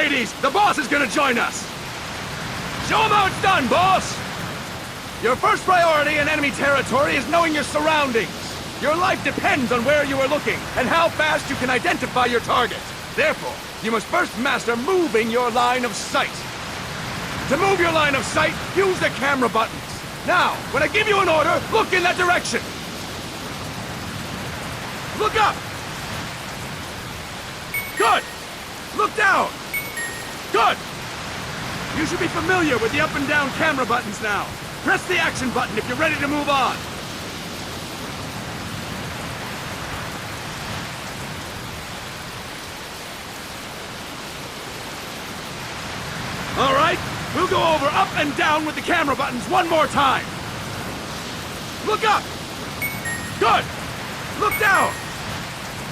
ladies! The boss is gonna join us! Show him how it's done, boss! Your first priority in enemy territory is knowing your surroundings. Your life depends on where you are looking and how fast you can identify your target. Therefore, you must first master moving your line of sight. To move your line of sight, use the camera buttons. Now, when I give you an order, look in that direction. Look up! Good! Look down! Good! You should be familiar with the up and down camera buttons now. Press the action button if you're ready to move on. All right, we'll go over up and down with the camera buttons one more time. Look up! Good! Look down!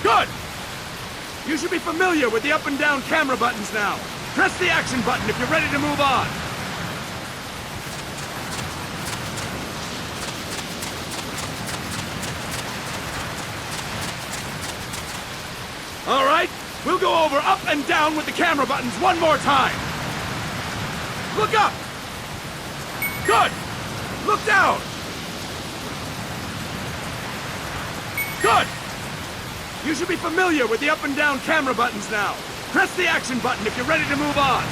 Good! You should be familiar with the up and down camera buttons now. Press the action button if you're ready to move on. All right, we'll go over up and down with the camera buttons one more time. Look up! Good! Look down! Good! You should be familiar with the up and down camera buttons now. Press the action button if you're ready to move on.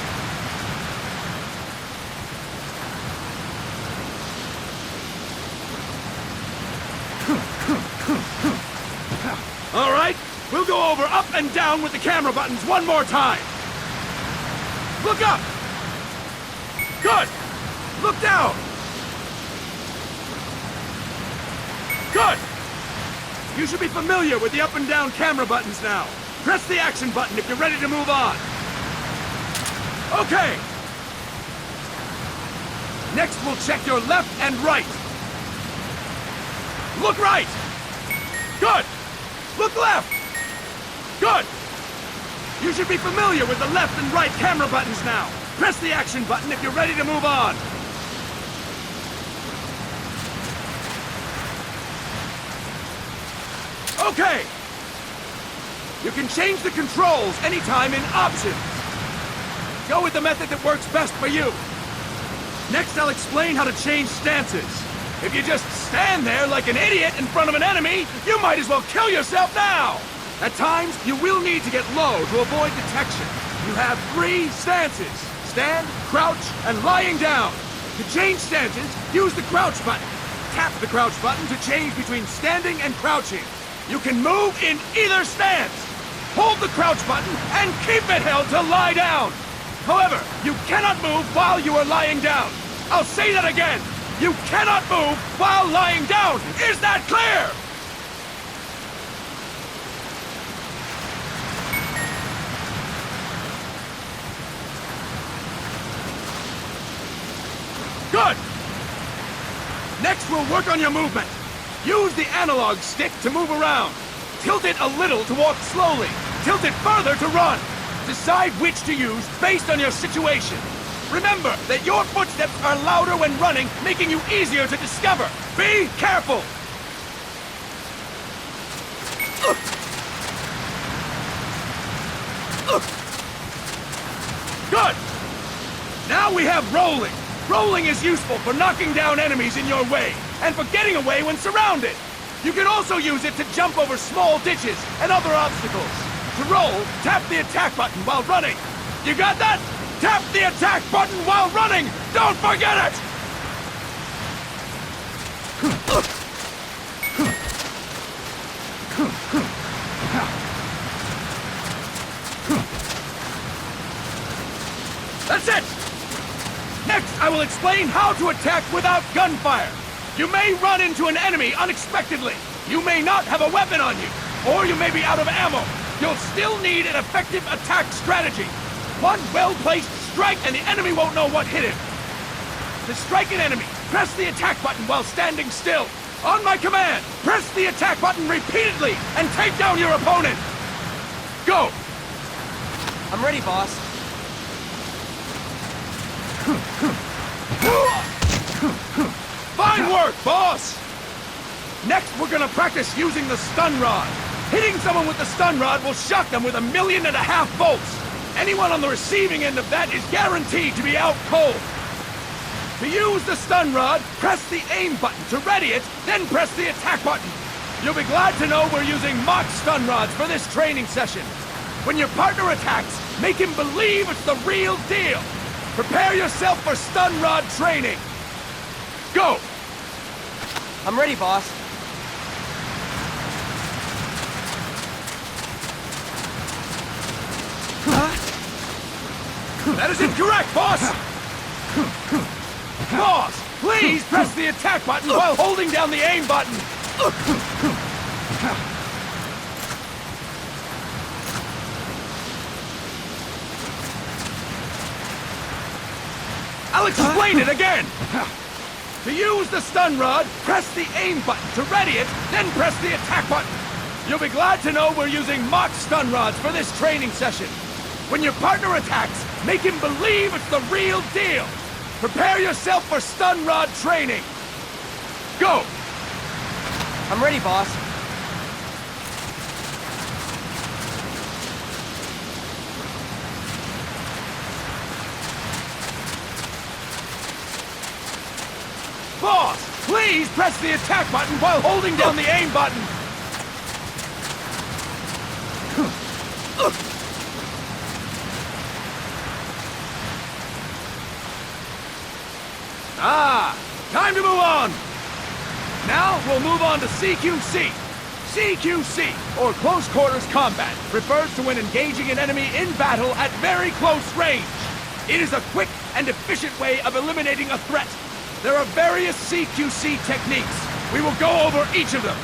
All right, we'll go over up and down with the camera buttons one more time. Look up! Good! Look down! Good! You should be familiar with the up and down camera buttons now. Press the action button if you're ready to move on. Okay! Next, we'll check your left and right. Look right! Good! Look left! Good! You should be familiar with the left and right camera buttons now. Press the action button if you're ready to move on. Okay! You can change the controls anytime in Options. Go with the method that works best for you. Next, I'll explain how to change stances. If you just stand there like an idiot in front of an enemy, you might as well kill yourself now! At times, you will need to get low to avoid detection. You have 3 stances. Stand, crouch, and lying down. To change stances, use the crouch button. Tap the crouch button to change between standing and crouching. You can move in either stance. Hold the crouch button and keep it held to lie down. However, you cannot move while you are lying down. I'll say that again. You cannot move while lying down. Is that clear? Good! Next, we'll work on your movement. Use the analog stick to move around. Tilt it a little to walk slowly. Tilt it further to run. Decide which to use based on your situation. Remember that your footsteps are louder when running, making you easier to discover. Be careful! Good! Now we have rolling. Rolling is useful for knocking down enemies in your way, and for getting away when surrounded. You can also use it to jump over small ditches and other obstacles. To roll, tap the attack button while running. You got that? Tap the attack button while running! Don't forget it! That's it! Next, I will explain how to attack without gunfire. You may run into an enemy unexpectedly. You may not have a weapon on you, or you may be out of ammo. You'll still need an effective attack strategy. One well-placed strike and the enemy won't know what hit him. To strike an enemy, press the attack button while standing still. On my command, press the attack button repeatedly and take down your opponent. Go! I'm ready, boss. Fine work, boss! Next, we're gonna practice using the stun rod. Hitting someone with the stun rod will shock them with 1.5 million volts. Anyone on the receiving end of that is guaranteed to be out cold. To use the stun rod, press the aim button to ready it, then press the attack button. You'll be glad to know we're using mock stun rods for this training session. When your partner attacks, make him believe it's the real deal. Prepare yourself for stun rod training. Go! I'm ready, boss. That is incorrect, boss! Boss, please press the attack button while holding down the aim button! I'll explain it again! To use the stun rod, press the aim button to ready it, then press the attack button. You'll be glad to know we're using mock stun rods for this training session. When your partner attacks, make him believe it's the real deal. Prepare yourself for stun rod training. Go! I'm ready, boss. Boss, please press the attack button while holding down the aim button. Time to move on! Now we'll move on to CQC. CQC, or Close Quarters Combat, refers to when engaging an enemy in battle at very close range. It is a quick and efficient way of eliminating a threat. There are various CQC techniques. We will go over each of them.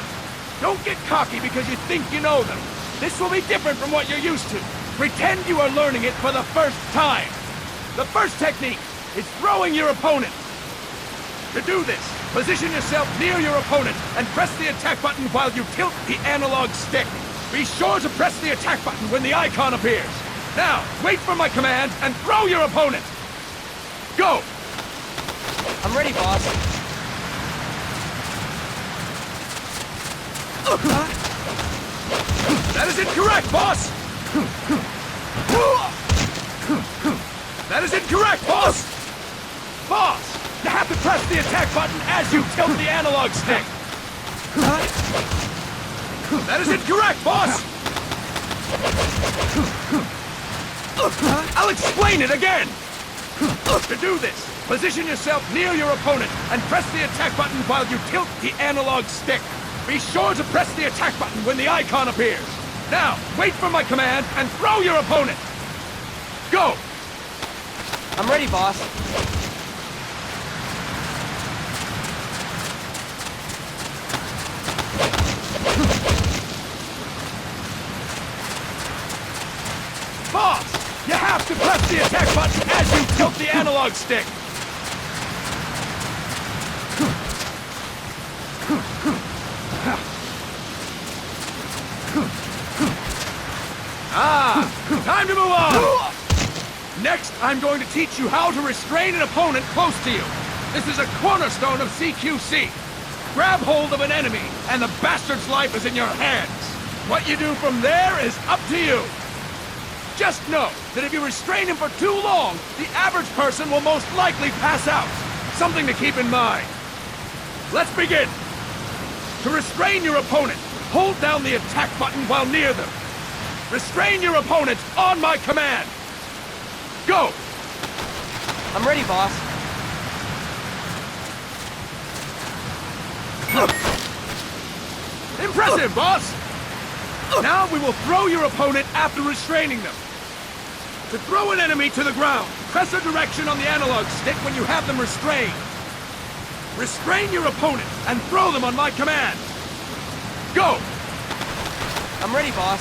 Don't get cocky because you think you know them. This will be different from what you're used to. Pretend you are learning it for the first time. The first technique is throwing your opponent. To do this, position yourself near your opponent and press the attack button while you tilt the analog stick. Be sure to press the attack button when the icon appears. Now, wait for my command and throw your opponent. Go! I'm ready, boss. That is incorrect, boss! That is incorrect, boss! Boss! You have to press the attack button as you tilt the analog stick! That is incorrect, boss! I'll explain it again! To do this, position yourself near your opponent and press the attack button while you tilt the analog stick. Be sure to press the attack button when the icon appears. Now, wait for my command and throw your opponent! Go! I'm ready, boss. Boss, you have to press the attack button as you tilt the analog stick. Time to move on! Next, I'm going to teach you how to restrain an opponent close to you. This is a cornerstone of CQC. Grab hold of an enemy, and the bastard's life is in your hands. What you do from there is up to you. Just know that if you restrain him for too long, the average person will most likely pass out. Something to keep in mind. Let's begin. To restrain your opponent, hold down the attack button while near them. Restrain your opponent on my command. Go! I'm ready, boss. Impressive, boss! Now we will throw your opponent after restraining them. To throw an enemy to the ground, press a direction on the analog stick when you have them restrained. Restrain your opponent and throw them on my command. Go! I'm ready, boss.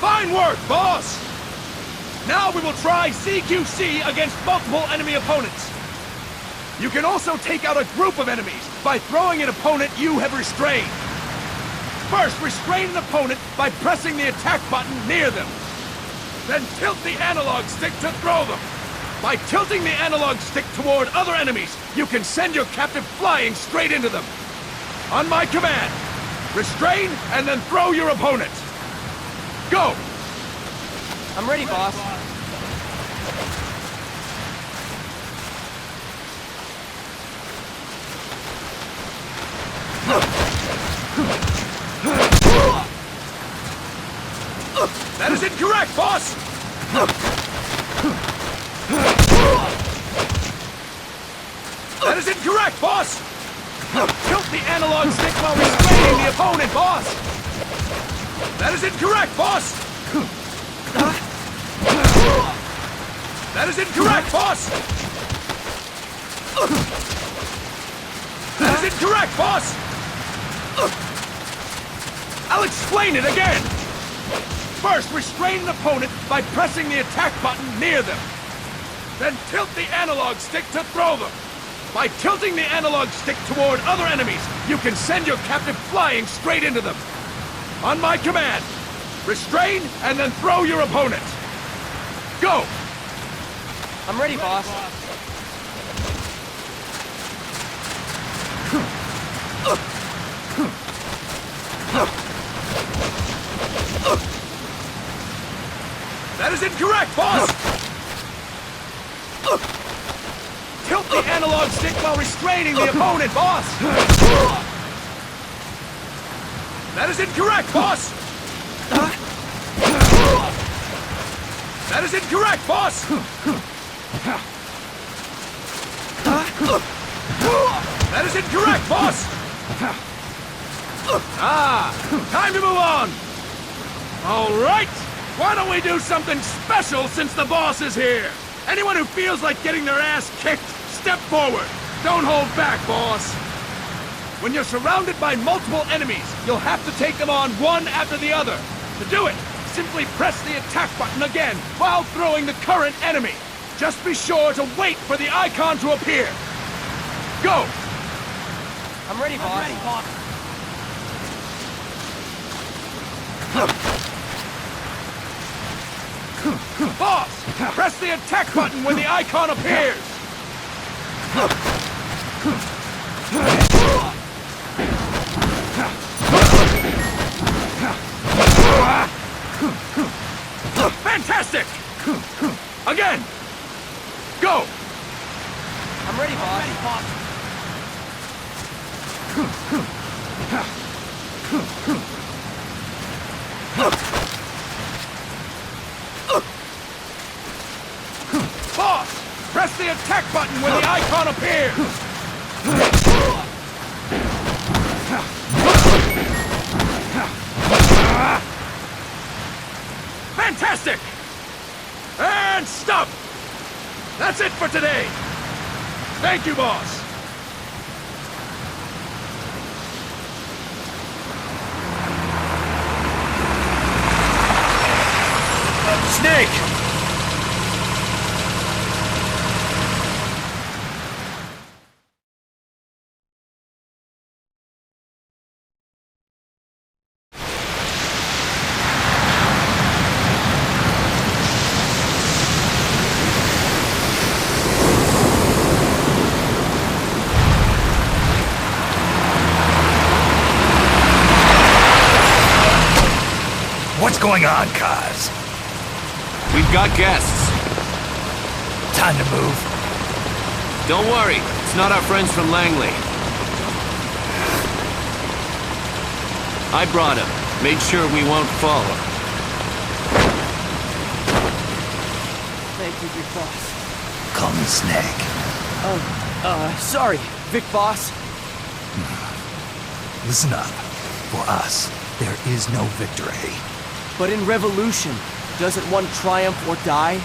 Fine work, boss! Now we will try CQC against multiple enemy opponents. You can also take out a group of enemies by throwing an opponent you have restrained. First, restrain an opponent by pressing the attack button near them. Then tilt the analog stick to throw them. By tilting the analog stick toward other enemies, you can send your captive flying straight into them. On my command, restrain and then throw your opponent. Go! I'm ready, boss. That is incorrect, boss! That is incorrect, boss! Tilt the analog stick while restraining the opponent, boss! That is incorrect, boss! That is incorrect, boss! That is incorrect, boss! I'll explain it again! First, restrain an opponent by pressing the attack button near them. Then tilt the analog stick to throw them. By tilting the analog stick toward other enemies, you can send your captive flying straight into them. On my command, restrain and then throw your opponent. Go! I'm ready, boss. That is incorrect, boss! Tilt the analog stick while restraining the opponent, boss! That is incorrect, boss! That is incorrect, boss! That is incorrect, boss! Time to move on! All right! Why don't we do something special since the boss is here? Anyone who feels like getting their ass kicked, step forward. Don't hold back, boss. When you're surrounded by multiple enemies, you'll have to take them on one after the other. To do it, simply press the attack button again while throwing the current enemy. Just be sure to wait for the icon to appear. Go! I'm ready, boss. Boss, press the attack button when the icon appears. Fantastic! Again! Go! I'm ready, boss. Boss, press the attack button when the icon appears. Fantastic! And stop! That's it for today. Thank you, boss. Snake! What's going on, Kaz? We've got guests. Time to move. Don't worry, it's not our friends from Langley. I brought him. Made sure we won't follow. Thank you, Big Boss. Call me Snake. Sorry, Vic Boss. Listen up. For us, there is no victory. But in Revolution, doesn't one triumph or die?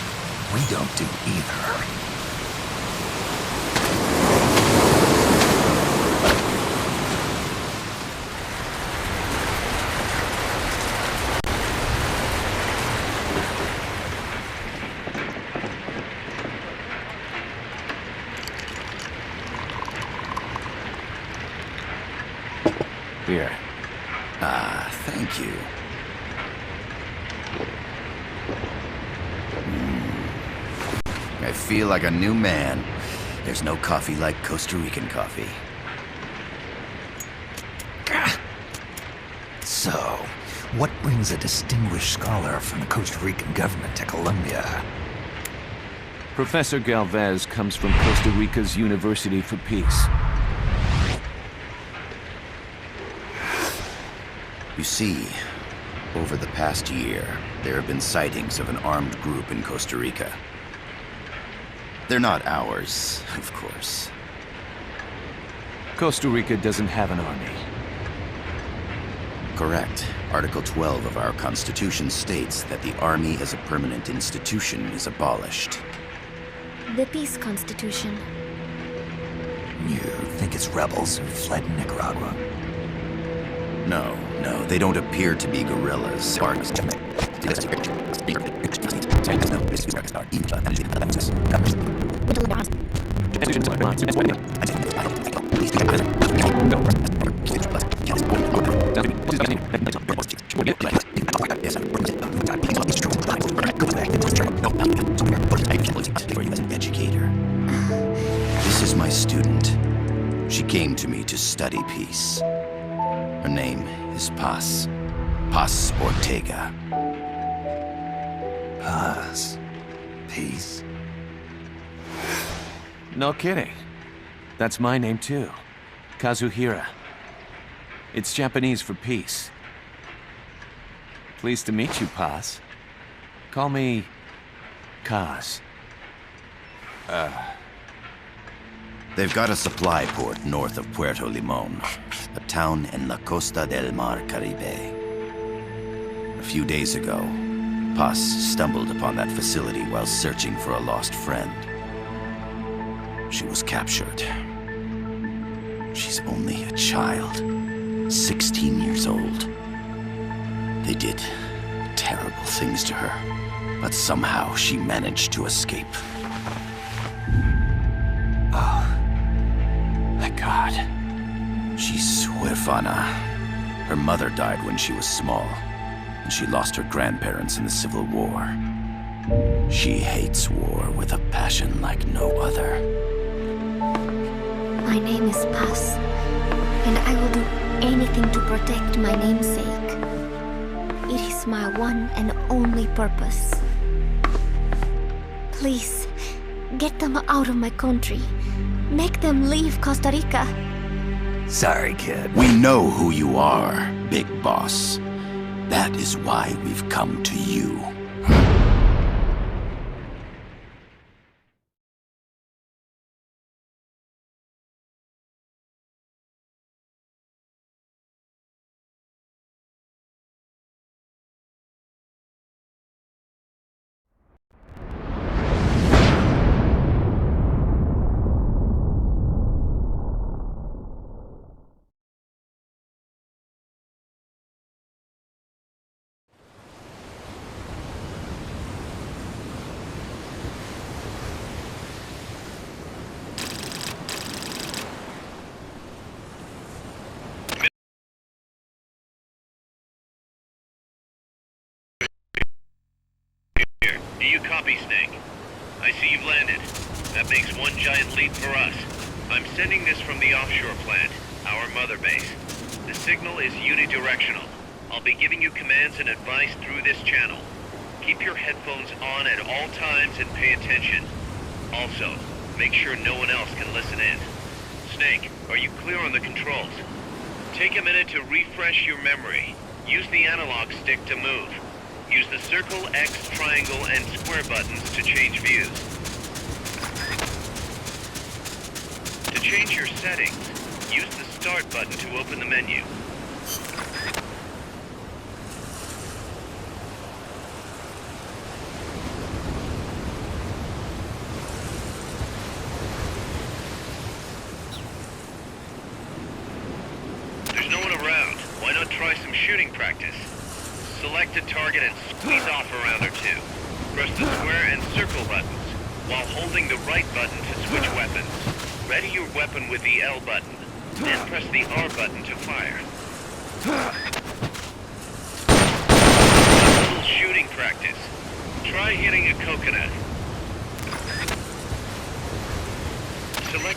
We don't do either. Here. Thank you. I feel like a new man. There's no coffee like Costa Rican coffee. So, what brings a distinguished scholar from the Costa Rican government to Colombia? Professor Galvez comes from Costa Rica's University for Peace. You see, over the past year, there have been sightings of an armed group in Costa Rica. They're not ours, of course. Costa Rica doesn't have an army. Correct. Article 12 of our Constitution states that the Army as a permanent institution is abolished. The Peace Constitution. You think it's rebels who fled Nicaragua? No, they don't appear to be guerrillas. For you as an educator. This is my student. She came to me to study peace. Her name is Paz. Paz Ortega. Paz. Peace. No kidding. That's my name too. Kazuhira. It's Japanese for peace. Pleased to meet you, Paz. Call me Kaz. They've got a supply port north of Puerto Limon, a town in La Costa del Mar Caribe. A few days ago, Paz stumbled upon that facility while searching for a lost friend. She was captured. She's only a child, 16 years old. They did terrible things to her, but somehow she managed to escape. Thank God. She's huérfana. Her mother died when she was small, and she lost her grandparents in the Civil War. She hates war with a passion like no other. My name is Paz, and I will do anything to protect my namesake. It is my one and only purpose. Please, get them out of my country. Make them leave Costa Rica. Sorry, kid. We know who you are, Big Boss. That is why we've come to you. Do you copy, Snake? I see you've landed. That makes one giant leap for us. I'm sending this from the offshore plant, our mother base. The signal is unidirectional. I'll be giving you commands and advice through this channel. Keep your headphones on at all times and pay attention. Also, make sure no one else can listen in. Snake, are you clear on the controls? Take a minute to refresh your memory. Use the analog stick to move. Use the circle, X, triangle, and square buttons to change views. To change your settings, use the Start button to open the menu. There's no one around. Why not try some shooting practice? Select a target and squeeze off a round or two. Press the square and circle buttons, while holding the right button to switch weapons. Ready your weapon with the L button, then press the R button to fire. A little shooting practice. Try hitting a coconut.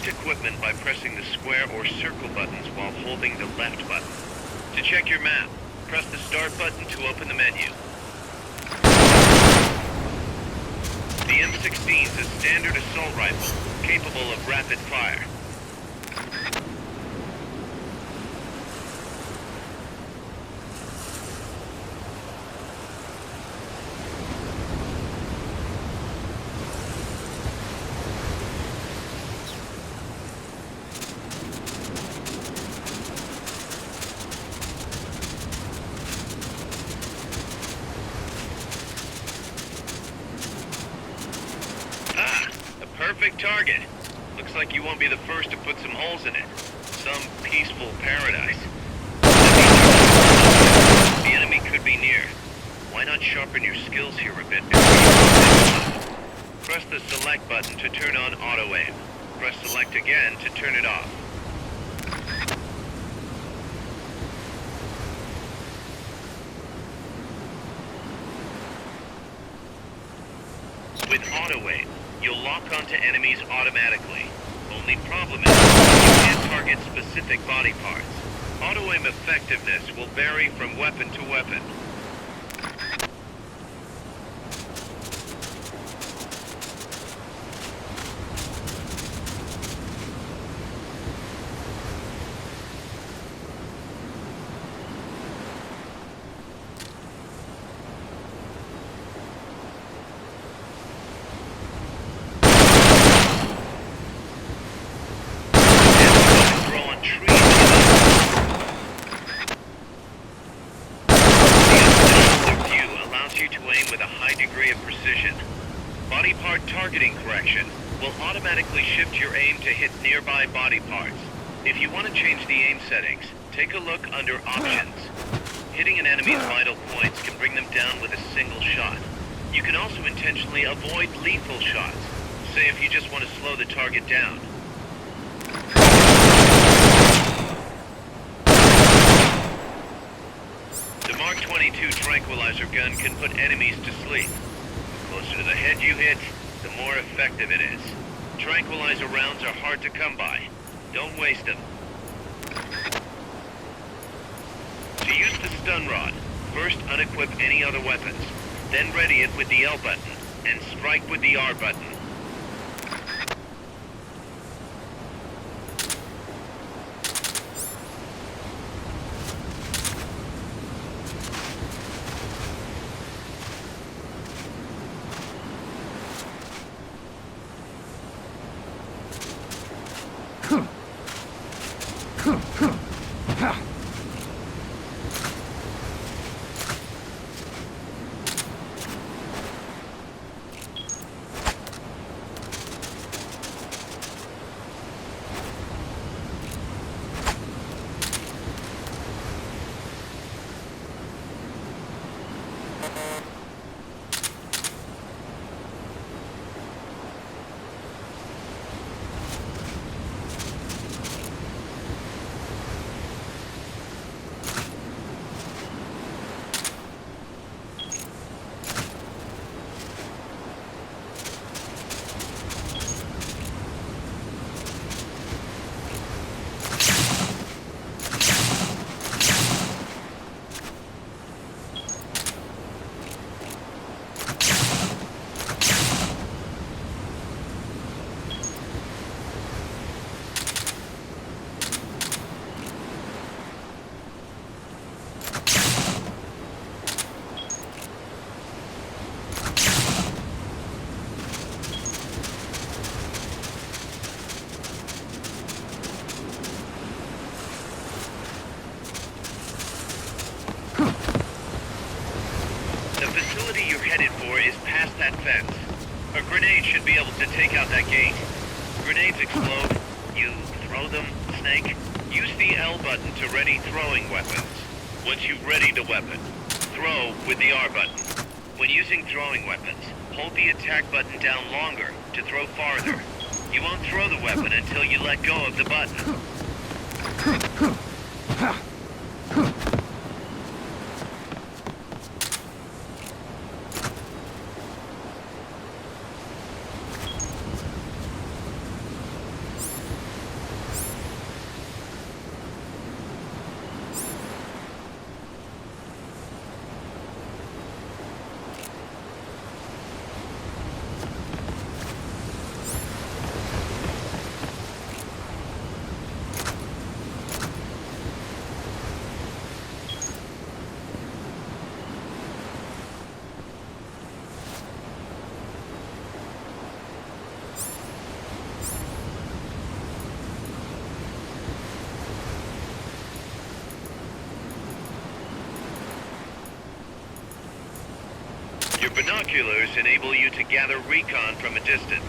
Select equipment by pressing the square or circle buttons while holding the left button. To check your map, press the start button to open the menu. The M16 is a standard assault rifle, capable of rapid fire. Perfect target. Looks like you won't be the first to put some holes in it. Some peaceful paradise. The enemy could be near. Why not sharpen your skills here a bit before you press the select button to turn on auto aim. Press select again to turn it off. With auto aim, you'll lock onto enemies automatically. Only problem is, you can't target specific body parts. Auto-aim effectiveness will vary from weapon to weapon. Body part targeting correction will automatically shift your aim to hit nearby body parts. If you want to change the aim settings, take a look under Options. Hitting an enemy's vital points can bring them down with a single shot. You can also intentionally avoid lethal shots, say if you just want to slow the target down. The Mark 22 tranquilizer gun can put enemies to sleep. The closer to the head you hit, the more effective it is. Tranquilizer rounds are hard to come by. Don't waste them. To use the stun rod, first unequip any other weapons, then ready it with the L button, and strike with the R button. The facility you're headed for is past that fence. A grenade should be able to take out that gate. Grenades explode. You throw them, Snake. Use the L button to ready throwing weapons. Once you've readied a weapon, throw with the R button. When using throwing weapons, hold the attack button down longer to throw farther. You won't throw the weapon until you let go of the button. Your binoculars enable you to gather recon from a distance.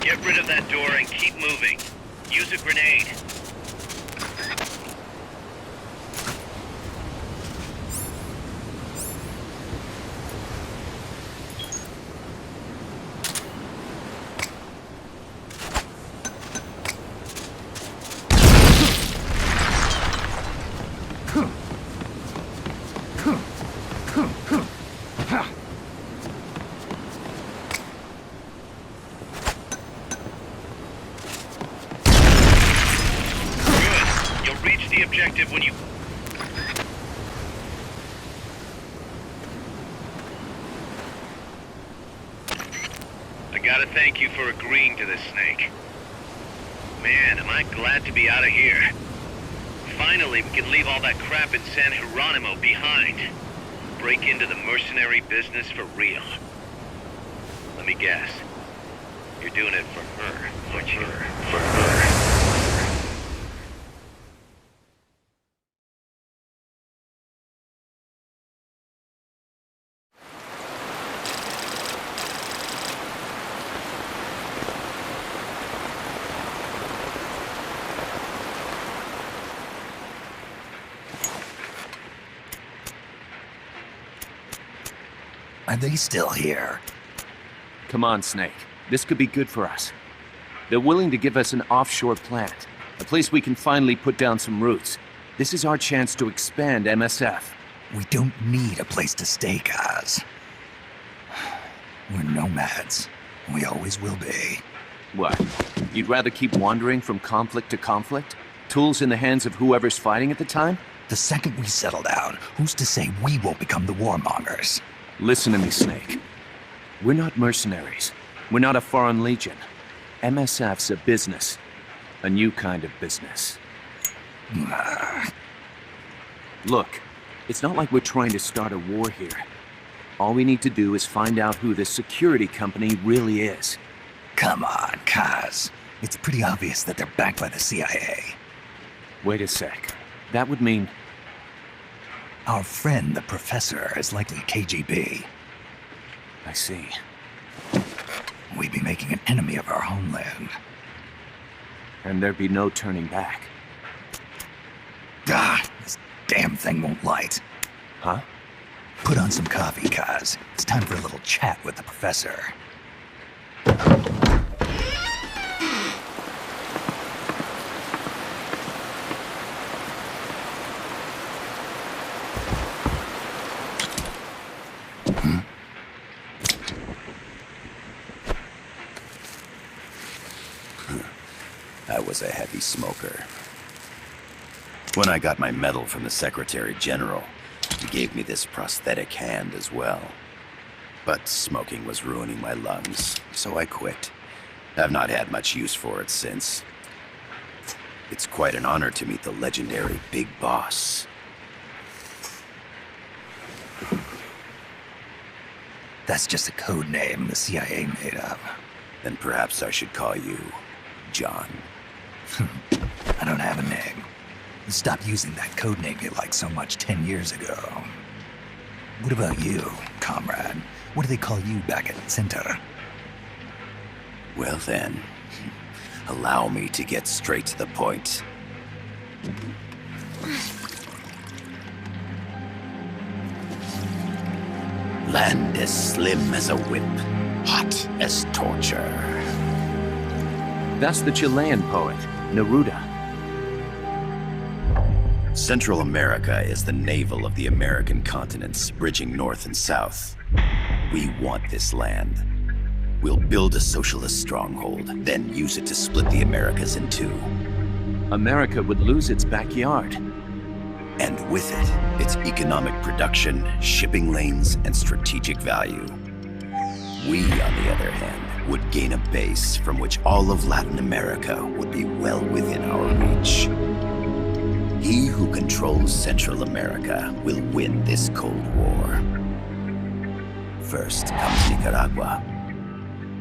Get rid of that door and keep moving. Use a grenade. The objective when you... I gotta thank you for agreeing to this, Snake. Man, am I glad to be out of here. Finally, we can leave all that crap in San Geronimo behind. Break into the mercenary business for real. Let me guess. You're doing it for her, aren't you? For her. Are they still here? Come on, Snake. This could be good for us. They're willing to give us an offshore plant, a place we can finally put down some roots. This is our chance to expand MSF. We don't need a place to stay, Kaz. We're nomads. We always will be. What? You'd rather keep wandering from conflict to conflict? Tools in the hands of whoever's fighting at the time? The second we settle down, who's to say we won't become the warmongers? Listen to me, Snake. We're not mercenaries. We're not a foreign legion. MSF's a business. A new kind of business. Look, it's not like we're trying to start a war here. All we need to do is find out who this security company really is. Come on, Kaz. It's pretty obvious that they're backed by the CIA. Wait a sec. That would mean... Our friend, the professor, is likely KGB. I see. We'd be making an enemy of our homeland. And there'd be no turning back. This damn thing won't light. Huh? Put on some coffee, Kaz. It's time for a little chat with the professor. I was a heavy smoker. When I got my medal from the Secretary General, he gave me this prosthetic hand as well. But smoking was ruining my lungs, so I quit. I've not had much use for it since. It's quite an honor to meet the legendary Big Boss. That's just a code name the CIA made up. Then perhaps I should call you John. I don't have a name. Stop using that code name you liked so much 10 years ago. What about you, comrade? What do they call you back at Center? Well then, allow me to get straight to the point. Land as slim as a whip, hot as torture. That's the Chilean poet, Neruda. Central America is the navel of the American continents, bridging north and south. We want this land. We'll build a socialist stronghold, then use it to split the Americas in two. America would lose its backyard. And with it, its economic production, shipping lanes, and strategic value. We, on the other hand, would gain a base from which all of Latin America would be well within our reach. He who controls Central America will win this Cold War. First comes Nicaragua,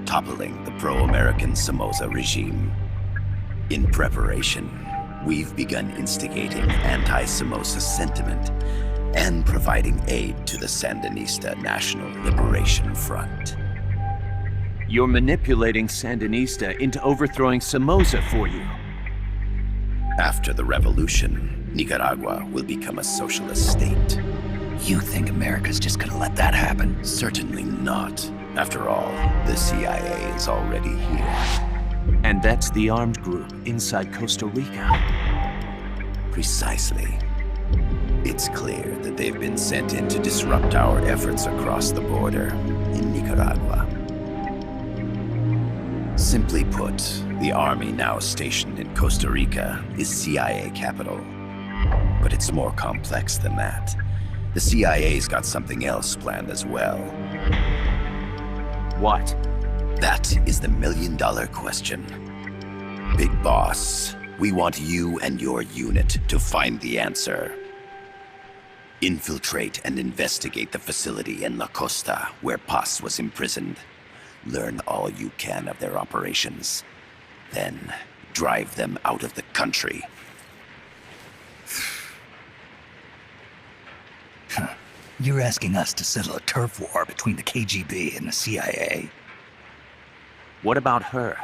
toppling the pro-American Somoza regime. In preparation, we've begun instigating anti-Somoza sentiment and providing aid to the Sandinista National Liberation Front. You're manipulating Sandinista into overthrowing Somoza for you. After the revolution, Nicaragua will become a socialist state. You think America's just gonna let that happen? Certainly not. After all, the CIA is already here. And that's the armed group inside Costa Rica. Precisely. It's clear that they've been sent in to disrupt our efforts across the border in Nicaragua. Simply put, the army now stationed in Costa Rica is CIA capital. But it's more complex than that. The CIA's got something else planned as well. What? That is the million-dollar question. Big Boss, we want you and your unit to find the answer. Infiltrate and investigate the facility in La Costa where Paz was imprisoned. Learn all you can of their operations. Then, drive them out of the country. You're asking us to settle a turf war between the KGB and the CIA? What about her?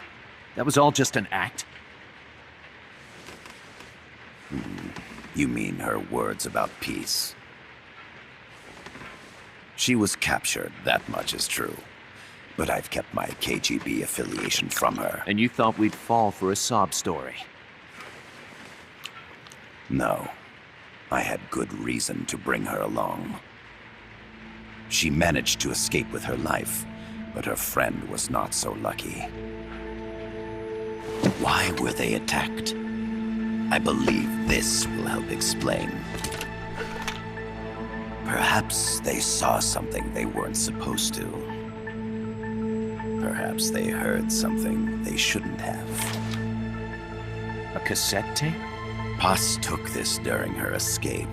That was all just an act? You mean her words about peace? She was captured, that much is true. But I've kept my KGB affiliation from her. And you thought we'd fall for a sob story? No. I had good reason to bring her along. She managed to escape with her life, but her friend was not so lucky. Why were they attacked? I believe this will help explain. Perhaps they saw something they weren't supposed to. Perhaps they heard something they shouldn't have. A cassette tape? Paz took this during her escape.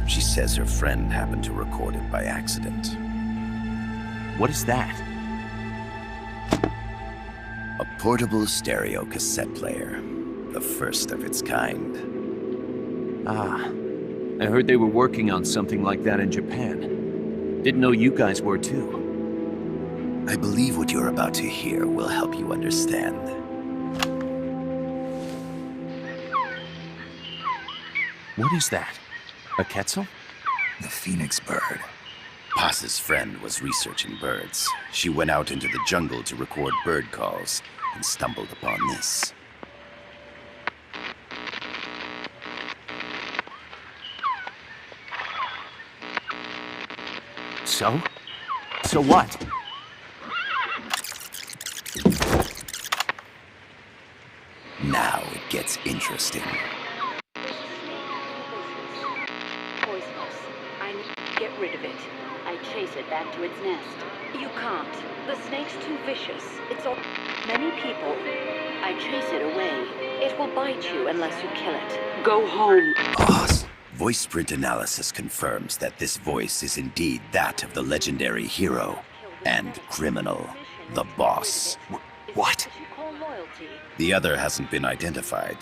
She says her friend happened to record it by accident. What is that? A portable stereo cassette player. The first of its kind. Ah, I heard they were working on something like that in Japan. Didn't know you guys were too. I believe what you're about to hear will help you understand. What is that? A quetzal? The phoenix bird. Paz's friend was researching birds. She went out into the jungle to record bird calls and stumbled upon this. So? So what? Now it gets interesting. Poisonous. I need to get rid of it. I chase it back to its nest. You can't. The snake's too vicious. It's all many people. I chase it away. It will bite you unless you kill it. Go home. Boss. Voice print analysis confirms that this voice is indeed that of the legendary hero and criminal, the Boss. What? The other hasn't been identified.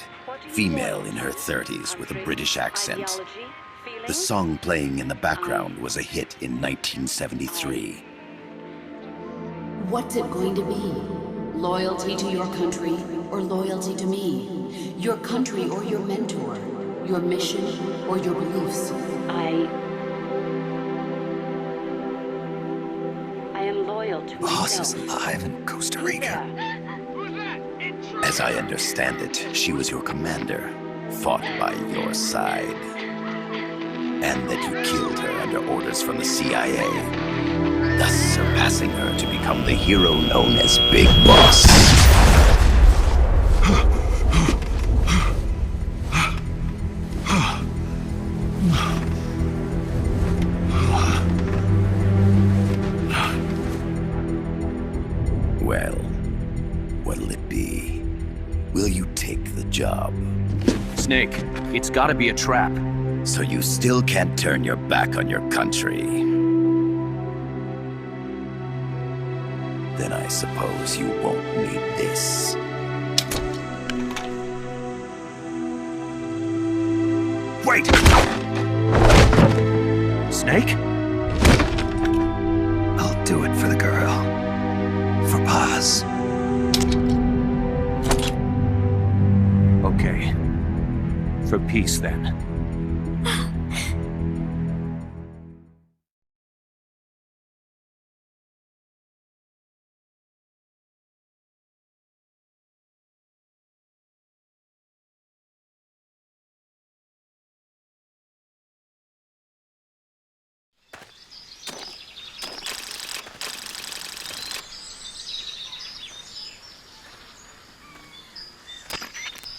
Female in her 30s with a British accent. The song playing in the background was a hit in 1973. What's it going to be? Loyalty to your country or loyalty to me? Your country or your mentor? Your mission or your beliefs? I am loyal to Boss myself. is alive in Costa Rica. As I understand it, she was your commander, fought by your side, and that you killed her under orders from the CIA, thus surpassing her to become the hero known as Big Boss. Well, what'll it be? Will you take the job? Snake, it's gotta be a trap. So you still can't turn your back on your country? Then I suppose you won't need this. Wait! Snake? I'll do it for the girl. For Paz. Okay. For peace, then.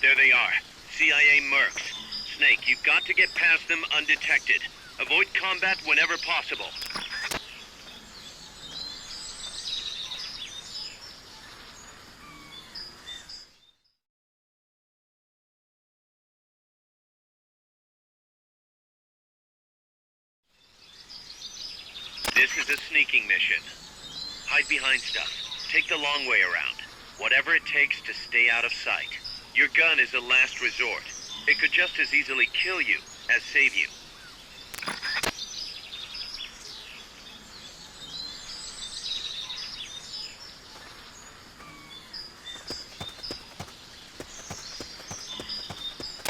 There they are. CIA mercs. Snake, you've got to get past them undetected. Avoid combat whenever possible. This is a sneaking mission. Hide behind stuff. Take the long way around. Whatever it takes to stay out of sight. Your gun is a last resort. It could just as easily kill you as save you.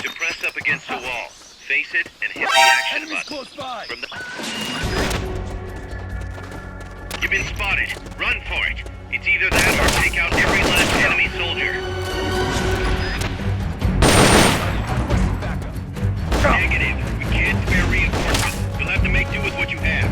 To press up against a wall, face it and hit the action Enemies button. close by! From the... You've been spotted. Run for it. It's either that or take out every last enemy soldier. Negative. We can't spare reinforcements. You'll have to make do with what you have.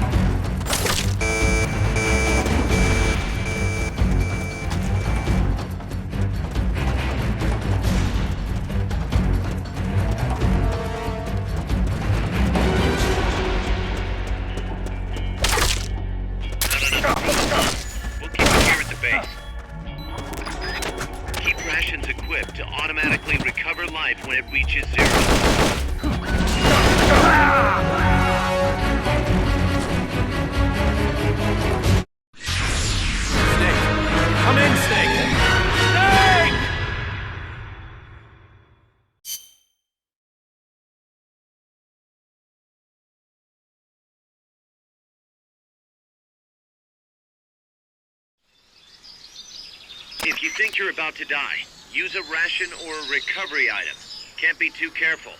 We'll keep it here at the base. Keep rations equipped to automatically recover life when it reaches zero. Snake! Come in, Snake! Snake! If you think you're about to die, use a ration or a recovery item. Can't be too careful.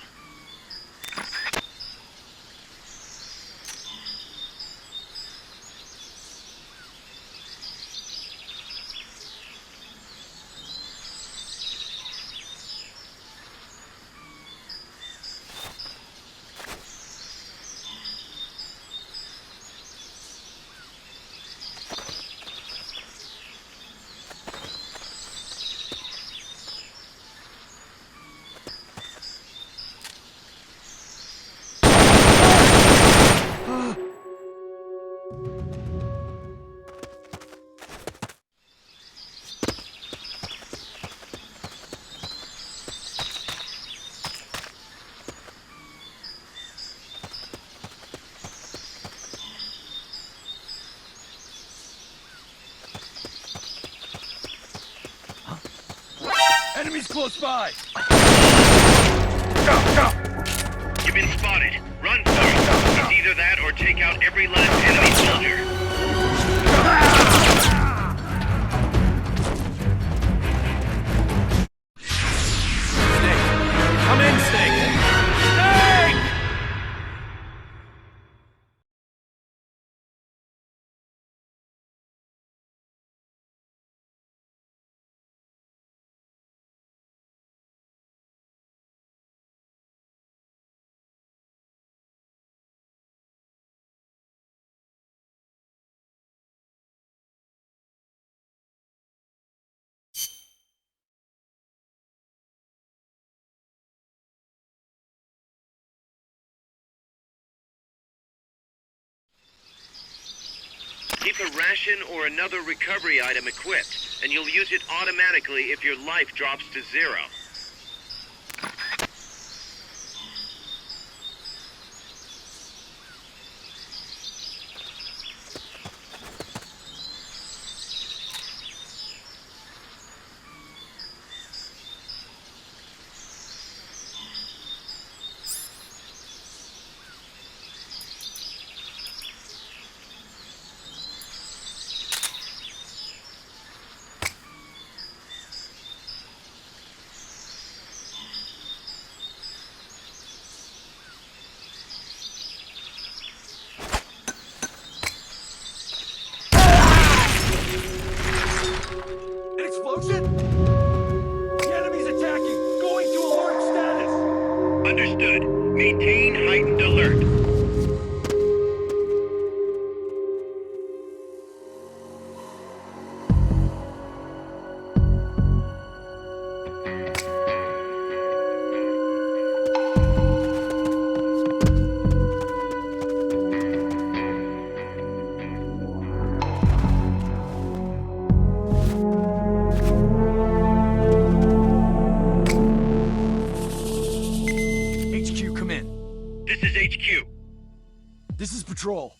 Enemies close by! You've been spotted. Run for it. It's either that or take out every last enemy soldier. Keep a ration or another recovery item equipped, and you'll use it automatically if your life drops to 0. An explosion? The enemy's attacking! Going to alert status! Understood. Maintain heightened alert. HQ, come in. This is HQ. This is Patrol.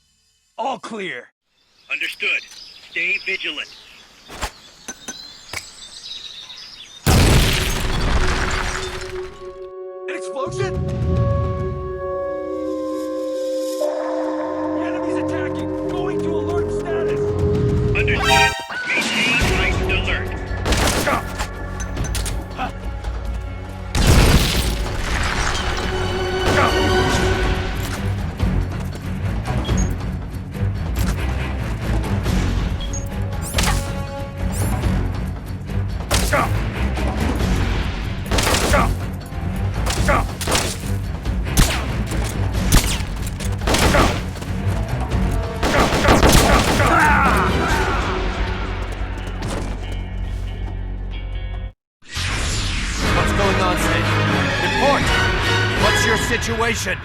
All clear. Understood. Stay vigilant. An explosion? The enemy's attacking! Going to alert status! Understood. Maintain heightened alert. What's going on, Snake? Report! What's your situation?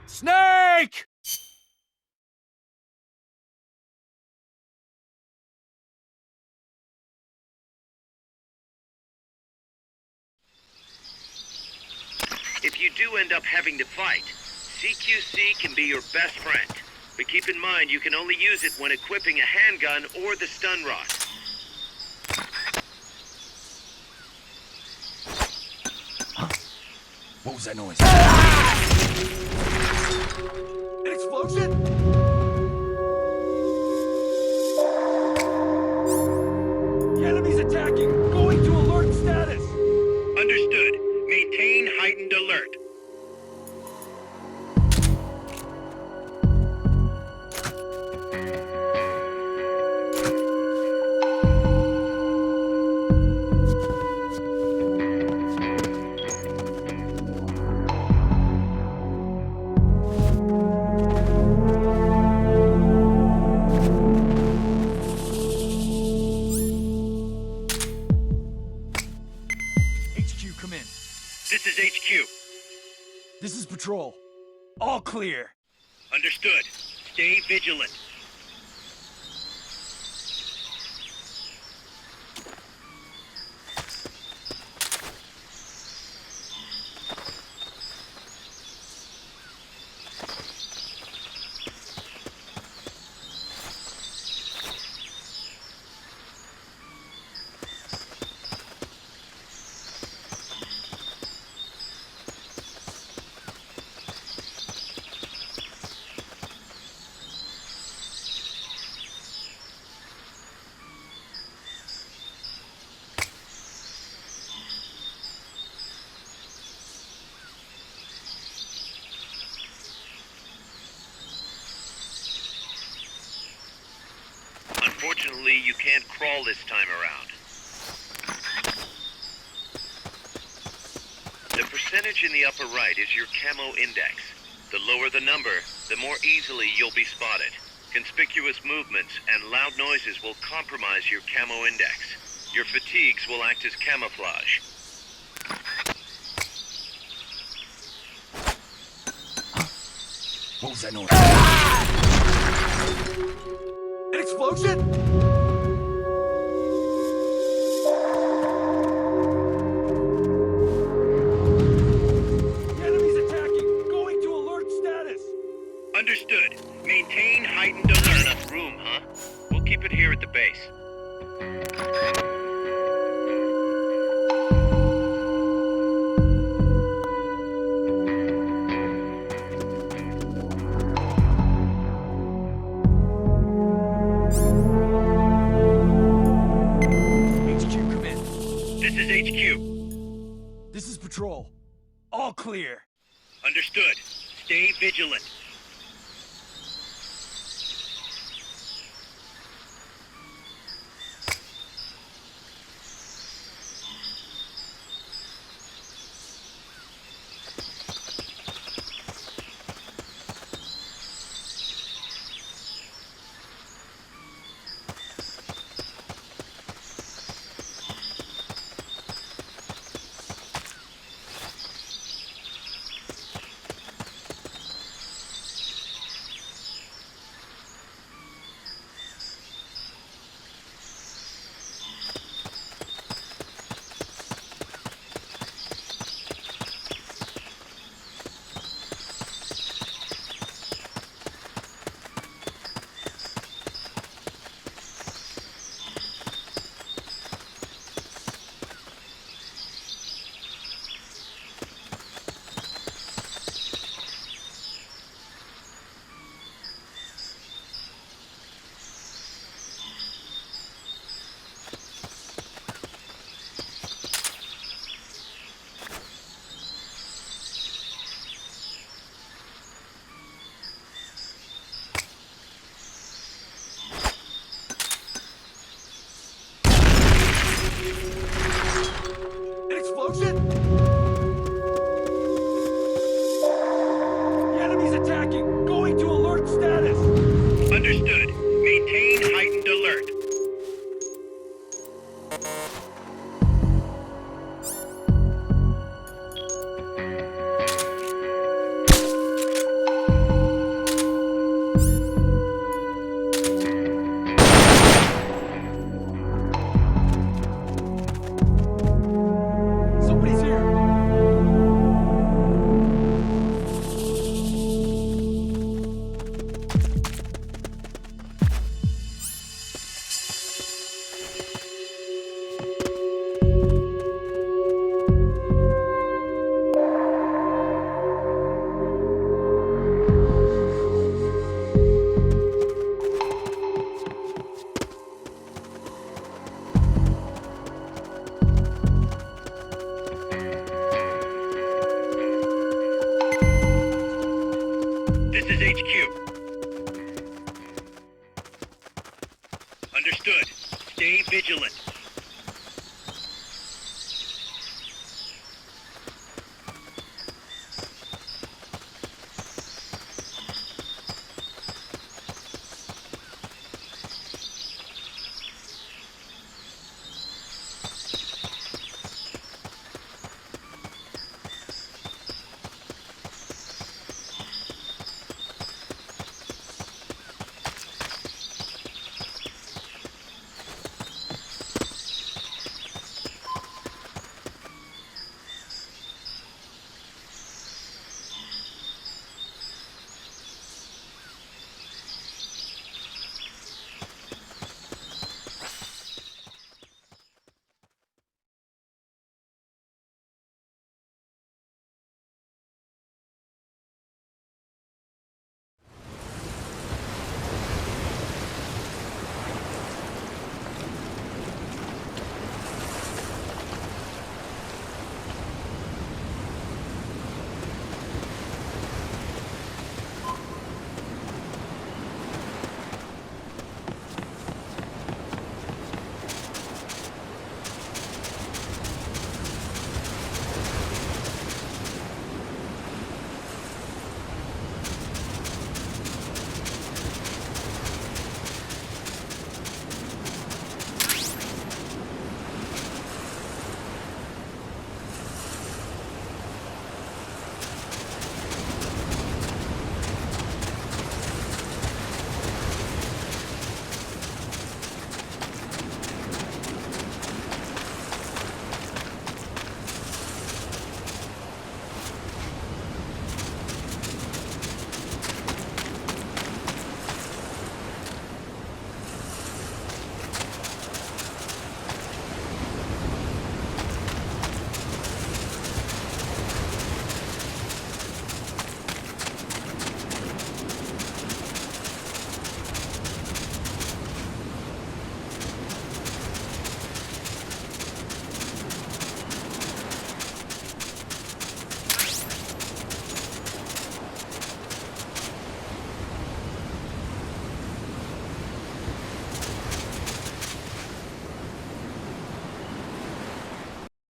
Snake! If you do end up having to fight, CQC can be your best friend. But keep in mind you can only use it when equipping a handgun or the stun rod. What was that noise? An explosion? The enemy's attacking! Going to alert status! Understood. Maintain heightened alert. HQ, come in. This is HQ. This is Patrol. All clear. Understood. Stay vigilant. Unfortunately, you can't crawl this time around. The percentage in the upper right is your camo index. The lower the number, the more easily you'll be spotted. Conspicuous movements and loud noises will compromise your camo index. Your fatigues will act as camouflage. What was that noise? An explosion? The enemy's attacking! Going to alert status! Understood. Maintain heightened alert. Enough room, huh? We'll keep it here at the base. HQ, come in. This is HQ. This is Patrol. All clear. Understood. Stay vigilant. An explosion? The enemy's attacking! Going to alert status! Understood. Maintain heightened alert. Somebody's here! This is HQ. Understood. Stay vigilant.